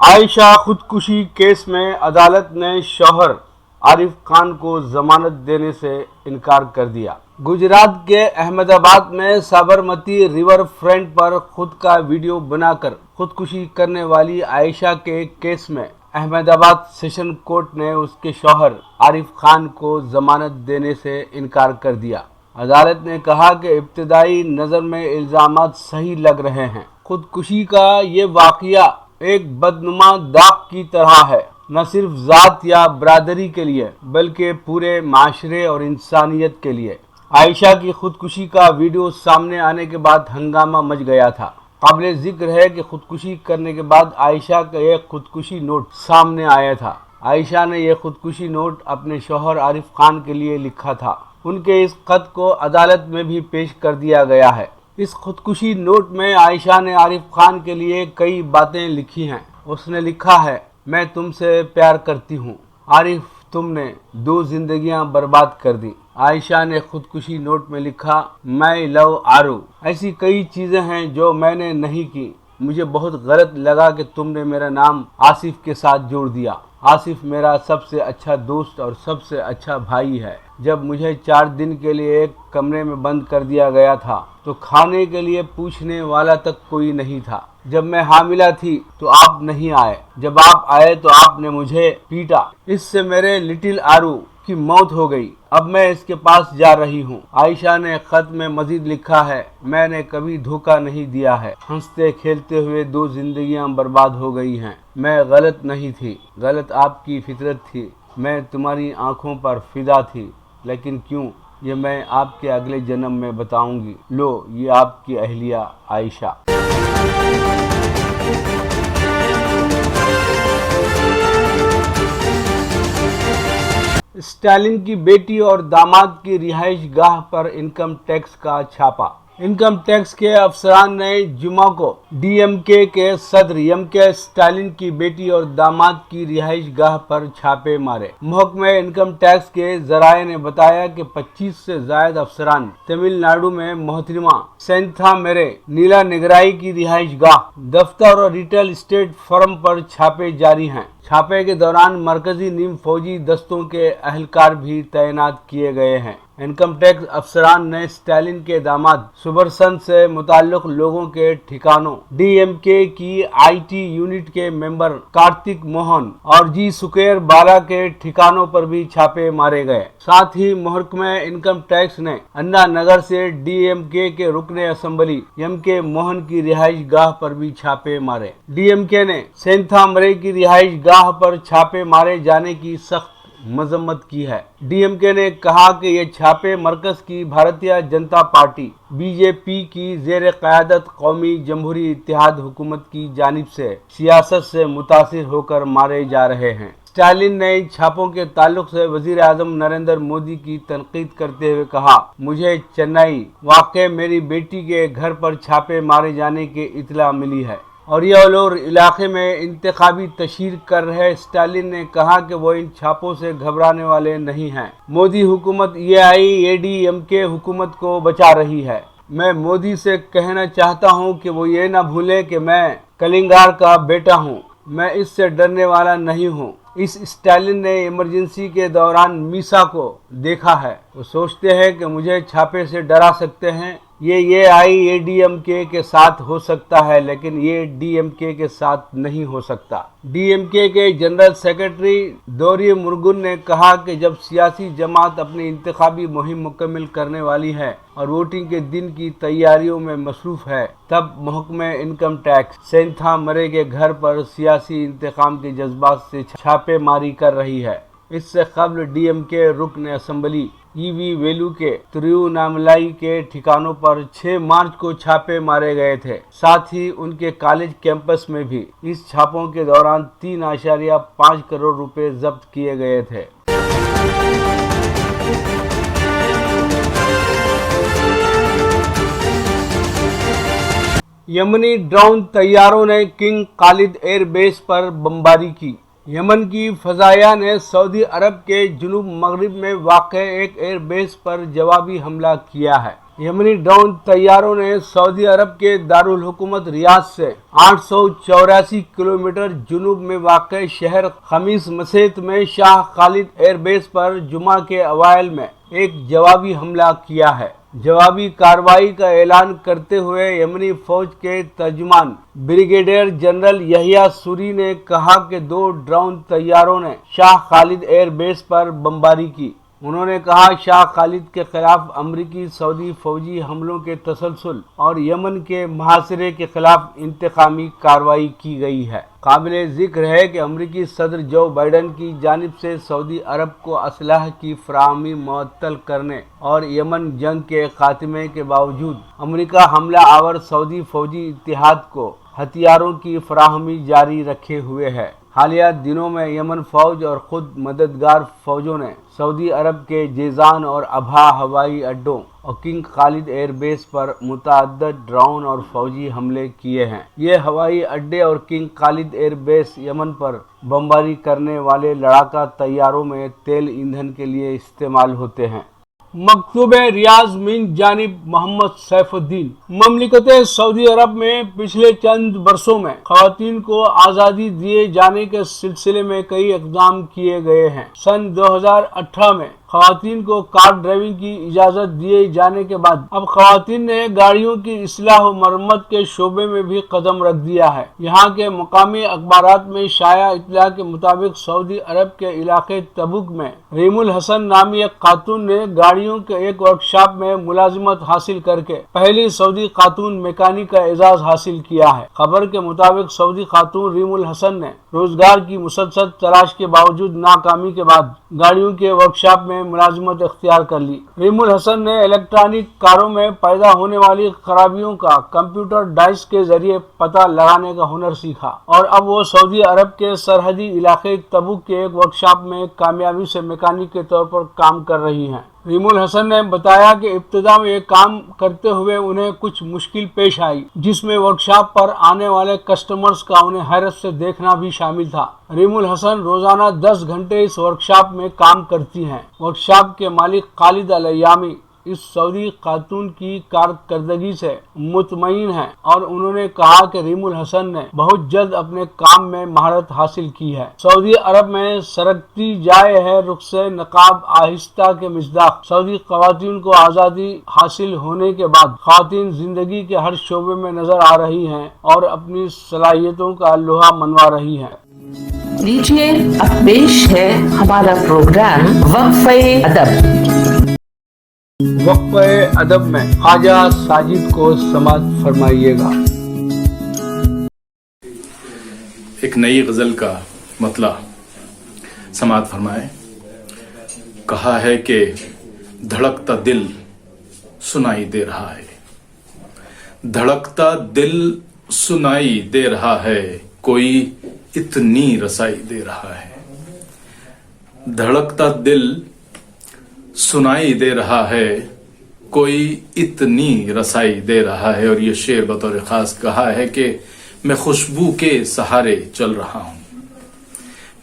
عائشہ خودکشی کیس میں عدالت نے شوہر عارف خان کو ضمانت دینے سے انکار کر دیا۔ گجرات کے احمد آباد میں سابرمتی ریور فرنٹ پر خود کا ویڈیو بنا کر خودکشی کرنے والی عائشہ کے کیس میں احمد آباد سیشن کورٹ نے اس کے شوہر عارف خان کو ضمانت دینے سے انکار کر دیا۔ عدالت نے کہا کہ ابتدائی نظر میں الزامات صحیح لگ رہے ہیں۔ خودکشی کا یہ واقعہ ایک بدنما داغ کی طرح ہے، نہ صرف ذات یا برادری کے لیے بلکہ پورے معاشرے اور انسانیت کے لیے۔ عائشہ کی خودکشی کا ویڈیو سامنے آنے کے بعد ہنگامہ مچ گیا تھا۔ قابل ذکر ہے کہ خودکشی کرنے کے بعد عائشہ کا ایک خودکشی نوٹ سامنے آیا تھا۔ عائشہ نے یہ خودکشی نوٹ اپنے شوہر عارف خان کے لیے لکھا تھا۔ ان کے اس خط کو عدالت میں بھی پیش کر دیا گیا ہے۔ اس خودکشی نوٹ میں عائشہ نے عارف خان کے لیے کئی باتیں لکھی ہیں۔ اس نے لکھا ہے، میں تم سے پیار کرتی ہوں عارف، تم نے 2 زندگیاں برباد کر دی۔ عائشہ نے خودکشی نوٹ میں لکھا، میں لو آرو، ایسی کئی چیزیں ہیں جو میں نے نہیں کی۔ مجھے بہت غلط لگا کہ تم نے میرا نام آصف کے ساتھ جوڑ دیا۔ آصف میرا سب سے اچھا دوست اور سب سے اچھا بھائی ہے۔ جب مجھے 4 دن کے لیے ایک کمرے میں بند کر دیا گیا تھا تو کھانے کے لیے پوچھنے والا تک کوئی نہیں تھا۔ جب میں حاملہ تھی تو آپ نہیں آئے، جب آپ آئے تو آپ نے مجھے پیٹا۔ اس سے میرے لٹل آرو کی موت ہو گئی۔ اب میں اس کے پاس جا رہی ہوں۔ عائشہ نے خط میں مزید لکھا ہے، میں نے کبھی دھوکہ نہیں دیا ہے۔ ہنستے کھیلتے ہوئے 2 زندگیاں برباد ہو گئی ہیں۔ میں غلط نہیں تھی، غلط آپ کی فطرت تھی۔ میں تمہاری آنکھوں پر فدا تھی، لیکن کیوں، یہ میں آپ کے اگلے جنم میں بتاؤں گی۔ لو، یہ آپ کی اہلیہ عائشہ۔ اسٹالن کی بیٹی اور داماد کی رہائش گاہ پر انکم ٹیکس کا چھاپا۔ انکم ٹیکس کے افسران نے جمعہ کو ڈی ایم کے صدر ایم کے اسٹالن کی بیٹی اور داماد کی رہائش گاہ پر چھاپے مارے۔ محکمہ انکم ٹیکس کے ذرائع نے بتایا کہ 25 سے زائد افسران تمل ناڈو میں محترمہ سینتھا میرے نیلا نگرائی کی رہائش گاہ، دفتر اور ریٹیل اسٹیٹ فرم پر چھاپے جاری ہیں۔ چھاپے کے دوران مرکزی نیم فوجی دستوں کے اہلکار بھی تعینات کیے گئے ہیں۔ انکم ٹیکس افسران نے اسٹالن کے داماد سبرسن سے متعلق لوگوں کے ٹھکانوں، ڈی ایم کی آئی ٹی یونٹ کے ممبر کارتک موہن اور جی سکیر بالا کے ٹھکانوں پر بھی چھاپے مارے گئے۔ ساتھ ہی محکمہ انکم ٹیکس نے انا نگر سے ڈی ایم کے رکن اسمبلی ایم کے موہن کی رہائش گاہ پر بھی چھاپے مارے۔ ڈی ایم کے نے سینتھا مرے کی رہائش گاہ پر چھاپے مارے جانے کی سخت مذمت کی ہے۔ ڈی ایم کے نے کہا کہ یہ چھاپے مرکز کی Bharatiya Janata party B J پی کی زیر قیادت قومی جمہوری اتحاد حکومت کی جانب سے سیاست سے متاثر ہو کر مارے جا رہے ہیں۔ اسٹالن نے ان چھاپوں کے تعلق سے وزیر اعظم نریندر مودی کی تنقید کرتے ہوئے کہا، مجھے چنئی واقع میری بیٹی کے گھر پر چھاپے مارے جانے کی اطلاع ملی ہے اور یہ اولور علاقے میں انتخابی تشہیر کر رہے اسٹالن نے کہا کہ وہ ان چھاپوں سے گھبرانے والے نہیں ہیں۔ مودی حکومت اے ڈی ایم کے حکومت کو بچا رہی ہے۔ میں مودی سے کہنا چاہتا ہوں کہ وہ یہ نہ بھولیں کہ میں کلنگار کا بیٹا ہوں، میں اس سے ڈرنے والا نہیں ہوں۔ اس اسٹالن نے ایمرجنسی کے دوران میسا کو دیکھا ہے، وہ سوچتے ہیں کہ مجھے چھاپے سے ڈرا سکتے ہیں۔ یہ اے ڈی ایم کے ساتھ ہو سکتا ہے لیکن یہ ڈی ایم کے ساتھ نہیں ہو سکتا۔ ڈی ایم کے جنرل سیکرٹری دوری مرگن نے کہا کہ جب سیاسی جماعت اپنی انتخابی مہم مکمل کرنے والی ہے اور ووٹنگ کے دن کی تیاریوں میں مصروف ہے، تب محکمہ انکم ٹیکس سینتھا مرے کے گھر پر سیاسی انتقام کے جذبات سے چھاپے ماری کر رہی ہے۔ اس سے قبل ڈی ایم کے رکن اسمبلی ای وی ویلو کے ترووناملائی کے ٹھکانوں پر 6 مارچ کو چھاپے مارے گئے تھے۔ ساتھ ہی ان کے کالج کیمپس میں بھی اس چھاپوں کے دوران 3.5 کروڑ روپے ضبط کیے گئے تھے۔ یمنی ڈرون طیاروں نے کنگ خالد ایئر بیس پر بمباری کی۔ یمن کی فضائیہ نے سعودی عرب کے جنوب مغرب میں واقع ایک ایئر بیس پر جوابی حملہ کیا ہے۔ یمنی ڈرون طیاروں نے سعودی عرب کے دارال حکومت ریاض سے 884 کلومیٹر جنوب میں واقع شہر خمیس مسیت میں شاہ خالد ایئر بیس پر جمعہ کے اوائل میں ایک جوابی حملہ کیا ہے۔ جوابی کارروائی کا اعلان کرتے ہوئے یمنی فوج کے ترجمان بریگیڈیئر جنرل یحییٰ سوری نے کہا کہ 2 ڈرون طیاروں نے شاہ خالد ایئر بیس پر بمباری کی۔ انہوں نے کہا شاہ خالد کے خلاف امریکی سعودی فوجی حملوں کے تسلسل اور یمن کے محاصرے کے خلاف انتقامی کارروائی کی گئی ہے۔ قابل ذکر ہے کہ امریکی صدر جو بائیڈن کی جانب سے سعودی عرب کو اسلحہ کی فراہمی معطل کرنے اور یمن جنگ کے خاتمے کے باوجود امریکہ حملہ آور سعودی فوجی اتحاد کو ہتھیاروں کی فراہمی جاری رکھے ہوئے ہے۔ حالیہ دنوں میں یمن فوج اور خود مددگار فوجوں نے سعودی عرب کے جیزان اور ابہا ہوائی اڈوں اور کنگ خالد ایئر بیس پر متعدد ڈرون اور فوجی حملے کیے ہیں۔ یہ ہوائی اڈے اور کنگ خالد ایئر بیس یمن پر بمباری کرنے والے لڑاکا طیاروں میں تیل ایندھن کے لیے استعمال ہوتے ہیں۔ مکتوب ریاض من جانب محمد سیف الدین۔ مملکت سعودی عرب میں پچھلے چند برسوں میں خواتین کو آزادی دیے جانے کے سلسلے میں کئی اقدام کیے گئے ہیں۔ سن 2018 میں خواتین کو کار ڈرائیونگ کی اجازت دیے جانے کے بعد اب خواتین نے گاڑیوں کی اصلاح و مرمت کے شعبے میں بھی قدم رکھ دیا ہے۔ یہاں کے مقامی اخبارات میں شائع اطلاع کے مطابق سعودی عرب کے علاقے تبوک میں ریم الحسن نامی ایک خاتون نے گاڑیوں کے ایک ورکشاپ میں ملازمت حاصل کر کے پہلی سعودی خاتون میکینک کا اعزاز حاصل کیا ہے۔ خبر کے مطابق سعودی خاتون ریم الحسن نے روزگار کی مسلسل تلاش کے باوجود ناکامی کے بعد گاڑیوں کے ورکشاپ میں ملازمت اختیار کر لی۔ ریم الحسن نے الیکٹرانک کاروں میں پیدا ہونے والی خرابیوں کا کمپیوٹر ڈائس کے ذریعے پتہ لگانے کا ہنر سیکھا اور اب وہ سعودی عرب کے سرحدی علاقے تبوک کے ایک ورکشاپ میں کامیابی سے میکینک کے طور پر کام کر رہی ہیں۔ ریم الحسن نے بتایا کہ ابتدا میں یہ کام کرتے ہوئے انہیں کچھ مشکل پیش آئی، جس میں ورکشاپ پر آنے والے کسٹمرز کا انہیں حیرت سے دیکھنا بھی شامل تھا۔ ریم الحسن روزانہ 10 گھنٹے اس ورکشاپ میں کام کرتی ہیں۔ ورکشاپ کے مالک خالد الیامی اس سعودی خاتون کی کارکردگی سے مطمئن ہیں اور انہوں نے کہا کہ ریم الحسن نے بہت جلد اپنے کام میں مہارت حاصل کی ہے۔ سعودی عرب میں سرکتی جائے ہے رخص نقاب آہستہ کے مصداق سعودی خواتین کو آزادی حاصل ہونے کے بعد خواتین زندگی کے ہر شعبے میں نظر آ رہی ہیں اور اپنی صلاحیتوں کا لوہا منوا رہی ہیں۔ لیجیے اب پیش ہے ہمارا پروگرام وقفہ ادب۔ وقفہ ادب میں خواجہ ساجد کو سماعت فرمائیے گا۔ ایک نئی غزل کا مطلع سماعت فرمائے۔ کہا ہے کہ دھڑکتا دل سنائی دے رہا ہے، دھڑکتا دل سنائی دے رہا ہے، کوئی اتنی رسائی دے رہا ہے۔ دھڑکتا دل سنائی دے رہا ہے، کوئی اتنی رسائی دے رہا ہے۔ اور یہ شعر بطور خاص کہا ہے کہ میں خوشبو کے سہارے چل رہا ہوں،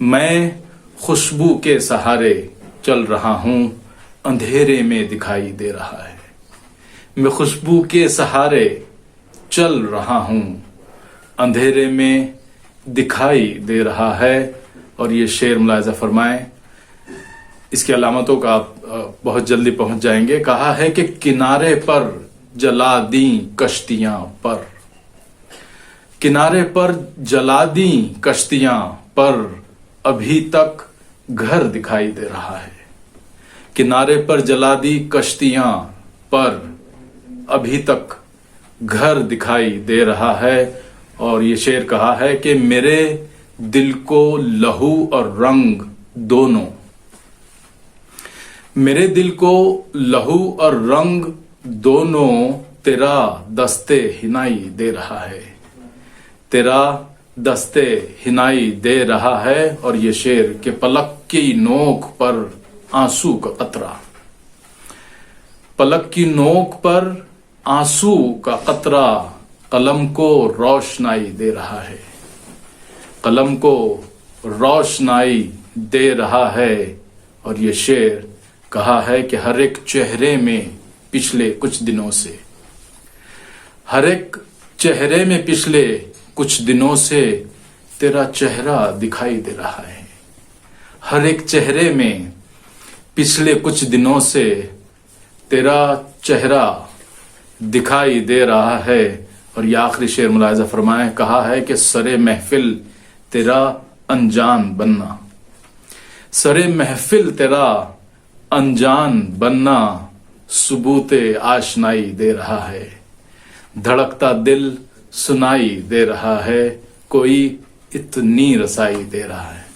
میں خوشبو کے سہارے چل رہا ہوں، اندھیرے میں دکھائی دے رہا ہے۔ میں خوشبو کے سہارے چل رہا ہوں، اندھیرے میں دکھائی دے رہا ہے۔ اور یہ شعر ملاحظہ فرمائیں، اس کی علامتوں کا آپ بہت جلدی پہنچ جائیں گے۔ کہا ہے کہ کنارے پر جلا دیں کشتیاں پر، کنارے پر جلا دیں کشتیاں پر، ابھی تک گھر دکھائی دے رہا ہے۔ کنارے پر جلا دی کشتیاں پر، ابھی تک گھر دکھائی دے رہا ہے۔ اور یہ شعر کہا ہے کہ میرے دل کو لہو اور رنگ دونوں، میرے دل کو لہو اور رنگ دونوں تیرا دستے ہنائی دے رہا ہے، تیرا دستے ہنائی دے رہا ہے۔ اور یہ شعر کہ پلک کی نوک پر آنسو کا قطرہ، پلک کی نوک پر آنسو کا قطرہ، قلم کو روشنائی دے رہا ہے، قلم کو روشنائی دے رہا ہے۔ اور یہ شعر کہا ہے کہ ہر ایک چہرے میں پچھلے کچھ دنوں سے، ہر ایک چہرے میں پچھلے کچھ دنوں سے تیرا چہرہ دکھائی دے رہا ہے، ہر ایک چہرے میں پچھلے کچھ دنوں سے تیرا چہرہ دکھائی دے رہا ہے۔ اور یہ آخری شعر ملاحظہ فرمائیں، کہا ہے کہ سر محفل تیرا انجان بننا، سر محفل تیرا انجان بننا ثبوت آشنائی دے رہا ہے، دھڑکتا دل سنائی دے رہا ہے، کوئی اتنی رسائی دے رہا ہے۔